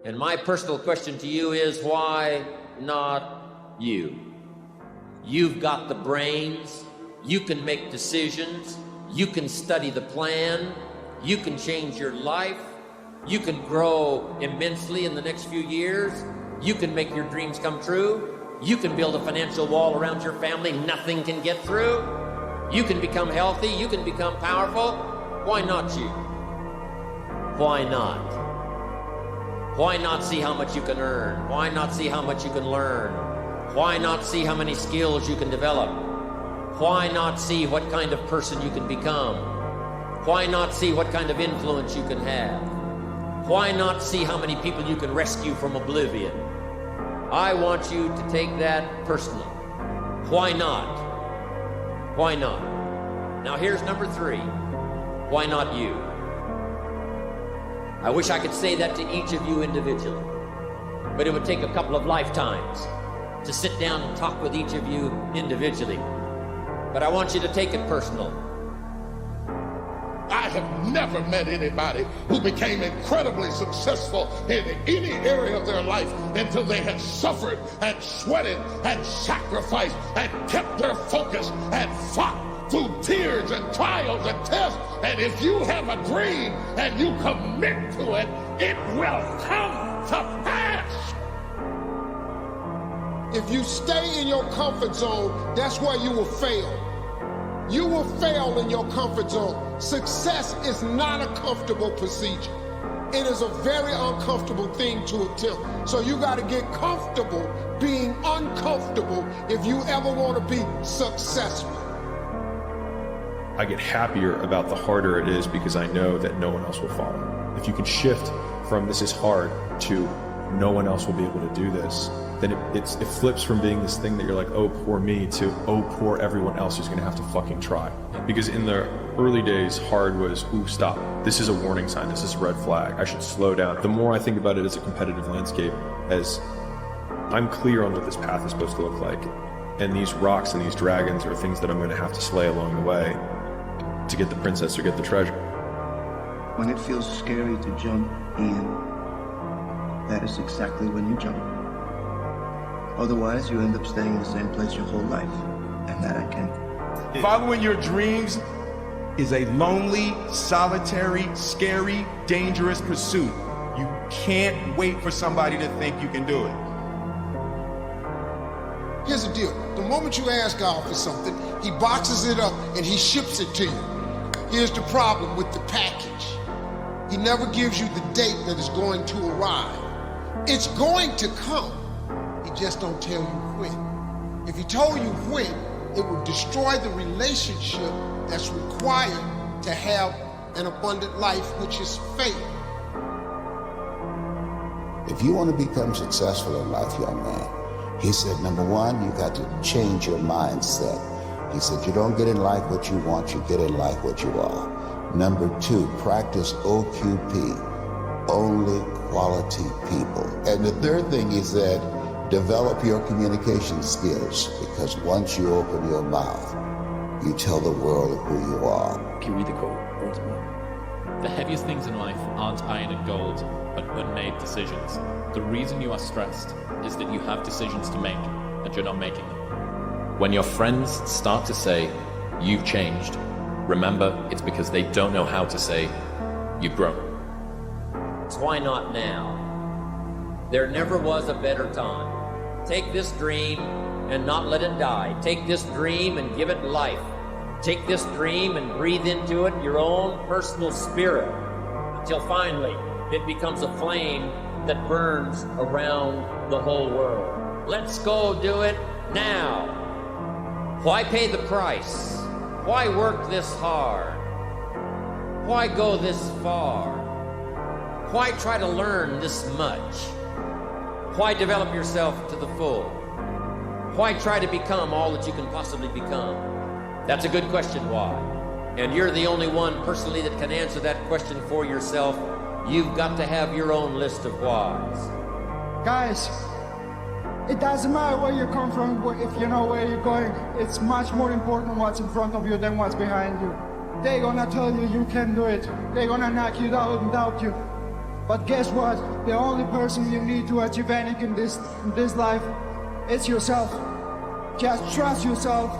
And my personal question to you is, why not you? You've got the brains, you can make decisions, you can study the plan, you can change your life, you can grow immensely in the next few years, you can make your dreams come true, you can build a financial wall around your family nothing can get through, you can become healthy, you can become powerful. Why not you? Why not? Why not see how much you can earn? Why not see how much you can learn? Why not see how many skills you can develop? Why not see what kind of person you can become? Why not see what kind of influence you can have? Why not see how many people you can rescue from oblivion? I want you to take that personally. Why not? Why not? Now here's number 3. Why not you? I wish I could say that to each of you individually, but it would take a couple of lifetimes to sit down and talk with each of you individually. But I want you to take it personal. I have never met anybody who became incredibly successful in any area of their life until they had suffered and sweated and sacrificed and kept their focus and fought through tears and trials and tests. And if you have a dream and you commit to it, it will come to pass. If you stay in your comfort zone, that's where you will fail. You will fail in your comfort zone. Success is not a comfortable procedure. It is a very uncomfortable thing to attempt. So you got to get comfortable being uncomfortable if you ever want to be successful. I get happier about the harder it is because I know that no one else will follow. If you can shift from this is hard to no one else will be able to do this, then it flips from being this thing that you're like, oh, poor me, to oh, poor everyone else who's going to have to fucking try. Because in the early days, hard was, ooh, stop. This is a warning sign. This is a red flag. I should slow down. The more I think about it as a competitive landscape, as I'm clear on what this path is supposed to look like, and these rocks and these dragons are things that I'm going to have to slay along the way to get the princess or get the treasure. When it feels scary to jump in, that is exactly when you jump. Otherwise, you end up staying in the same place your whole life, and that I can't. Following your dreams is a lonely, solitary, scary, dangerous pursuit. You can't wait for somebody to think you can do it. Here's the deal. The moment you ask God for something, he boxes it up and he ships it to you. Here's the problem with the package. He never gives you the date that it's going to arrive. It's going to come. He just don't tell you when. If he told you when, it would destroy the relationship that's required to have an abundant life, which is faith. If you want to become successful in life, young man, he said, number 1, you got to change your mindset. He said, you don't get in life what you want, you get in life what you are. Number 2, practice OQP, only quality people. And the third thing is that develop your communication skills, because once you open your mouth, you tell the world who you are. Can you read the quote? The heaviest things in life aren't iron and gold, but unmade decisions. The reason you are stressed is that you have decisions to make, and you're not making them. When your friends start to say, you've changed, remember it's because they don't know how to say, you've grown. So why not now? There never was a better time. Take this dream and not let it die. Take this dream and give it life. Take this dream and breathe into it your own personal spirit until finally it becomes a flame that burns around the whole world. Let's go do it now. Why pay the price? Why work this hard? Why go this far? Why try to learn this much? Why develop yourself to the full? Why try to become all that you can possibly become? That's a good question, why? And you're the only one personally that can answer that question for yourself. You've got to have your own list of whys. Guys, it doesn't matter where you come from, if you know where you're going. It's much more important what's in front of you than what's behind you. They're gonna tell you you can do it. They're gonna knock you down and doubt you. But guess what? The only person you need to achieve anything in this life is yourself. Just trust yourself,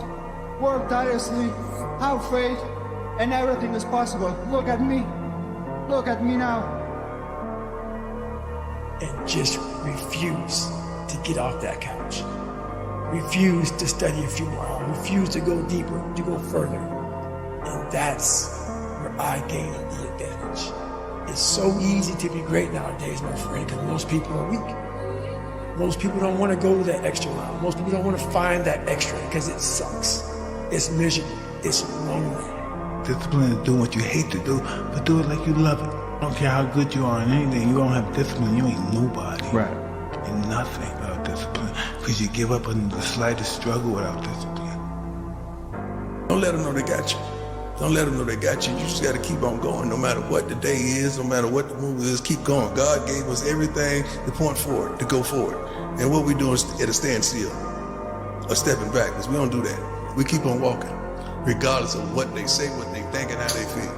work tirelessly, have faith, and everything is possible. Look at me. Look at me now. And just refuse to get off that couch. Refuse to study a few more. Refuse to go deeper, to go further. And that's where I gain the advantage. It's so easy to be great nowadays, my friend, because most people are weak. Most people don't want to go that extra mile. Most people don't want to find that extra because it sucks. It's miserable. It's lonely. Discipline is doing what you hate to do, but do it like you love it. I don't care how good you are in anything, you don't have discipline, you ain't nobody. Right. Ain't nothing without discipline, because you give up on the slightest struggle without discipline. Don't let them know they got you. Don't let them know they got you. You just got to keep on going no matter what the day is, no matter what the move is. Keep going. God gave us everything to point forward, to go forward. And what we do is at a standstill or stepping back, because we don't do that. We keep on walking, regardless of what they say, what they think, and how they feel.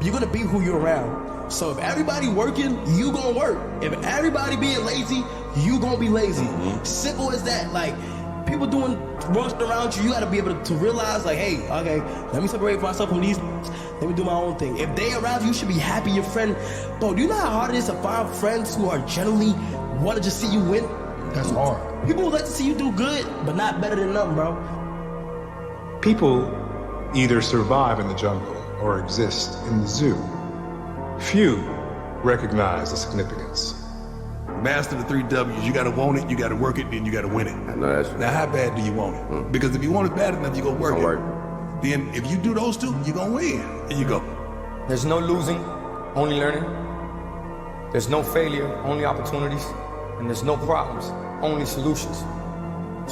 You're gonna be who you're around. So if everybody working, you gonna work. If everybody being lazy, you gonna be lazy. Simple as that. Like, people doing work around you, you gotta be able to realize, like, hey, okay, let me separate myself from these, let me do my own thing. If they around you, you should be happy your friend. Bro, do you know how hard it is to find friends who are generally want to just see you win? That's hard. People would like to see you do good, but not better than them, bro. People either survive in the jungle or exist in the zoo. Few recognize the significance. Master the 3 W's. You got to want it, you got to work it, then you got to win it. I know that's right. Now, how bad do you want it? Because if you want it bad enough, you're going to work it. Then if you do those two, you're going to win. There you go. There's no losing, only learning. There's no failure, only opportunities. And there's no problems, only solutions.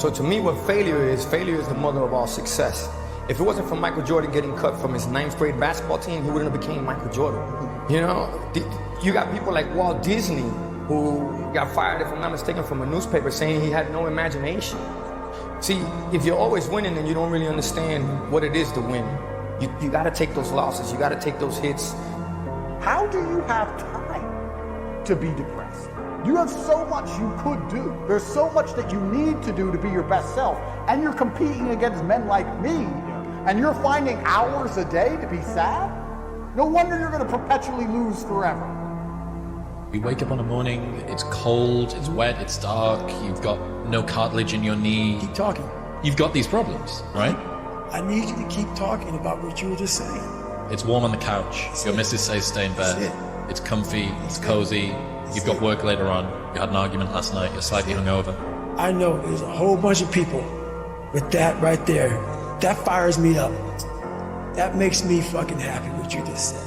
So to me, what failure is the mother of all success. If it wasn't for Michael Jordan getting cut from his 9th grade basketball team, he wouldn't have became Michael Jordan. You know, you got people like Walt Disney, who got fired, if I'm not mistaken, from a newspaper saying he had no imagination. See, if you're always winning, then you don't really understand what it is to win. You gotta take those losses, you gotta take those hits. How do you have time to be depressed? You have so much you could do. There's so much that you need to do to be your best self. And you're competing against men like me, and you're finding hours a day to be sad? No wonder you're gonna perpetually lose forever. You wake up in the morning, it's cold, it's wet, it's dark, you've got no cartilage in your knee. Keep talking. You've got these problems, right? I need you to keep talking about what you were just saying. It's warm on the couch. Your missus says stay in bed. It's comfy, it's cozy. You've got work later on. You had an argument last night, you're slightly hungover. I know there's a whole bunch of people with that right there. That fires me up. That makes me fucking happy what you just said.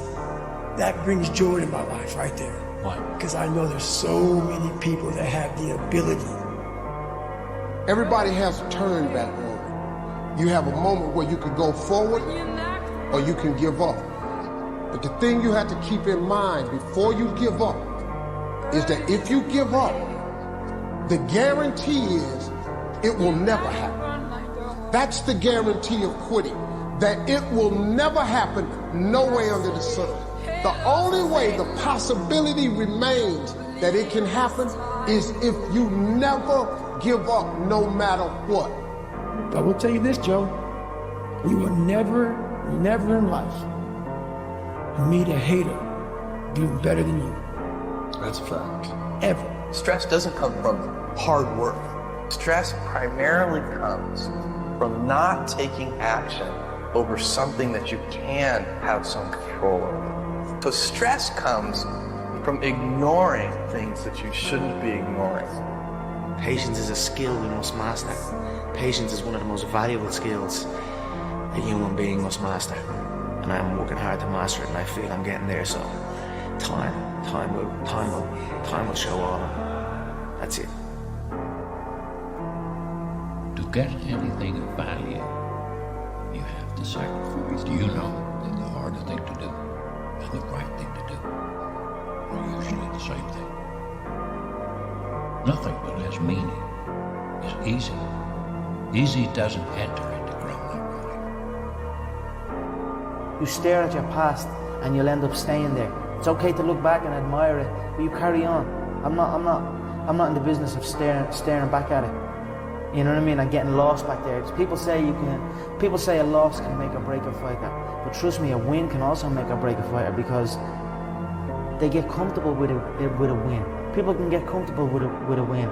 That brings joy in my life right there. Why? Because I know there's so many people that have the ability. Everybody has a turn back moment. You have a moment where you can go forward or you can give up. But the thing you have to keep in mind before you give up is that if you give up, the guarantee is it will never happen. That's the guarantee of quitting, that it will never happen no way under the sun. The only way the possibility remains that it can happen is if you never give up no matter what. I will tell you this, Joe. You will never in life meet a hater doing better than you. That's a fact. Ever. Stress doesn't come from hard work. Stress primarily comes from not taking action over something that you can have some control over. So stress comes from ignoring things that you shouldn't be ignoring. Patience is a skill we must master. Patience is one of the most valuable skills a human being must master. And I'm working hard to master it, and I feel I'm getting there, so time will show all. That's it. To get anything of value, you have to sacrifice. You know that the harder thing to do and the right thing to do are usually the same thing. Nothing that has meaning is easy. Easy doesn't enter into grown-up life. You stare at your past and you'll end up staying there. It's okay to look back and admire it, but you carry on. I'm not in the business of staring back at it. You know what I mean? And getting lost back there. People say a loss can make or break a fighter, but trust me, a win can also make or break a fighter because they get comfortable with a win. People can get comfortable with a win,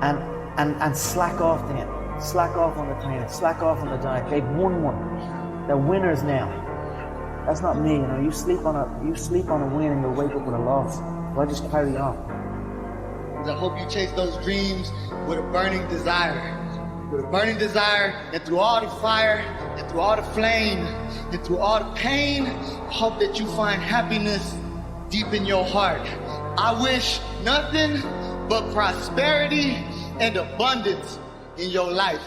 and slack off then. Slack off on the training, slack off on the diet. They've won one. They're winners now. That's not me, you know. You sleep on a win and you'll wake up with a loss. So I just carry on. I hope you chase those dreams with a burning desire. With a burning desire, and through all the fire, and through all the flame, and through all the pain, I hope that you find happiness deep in your heart. I wish nothing but prosperity and abundance in your life.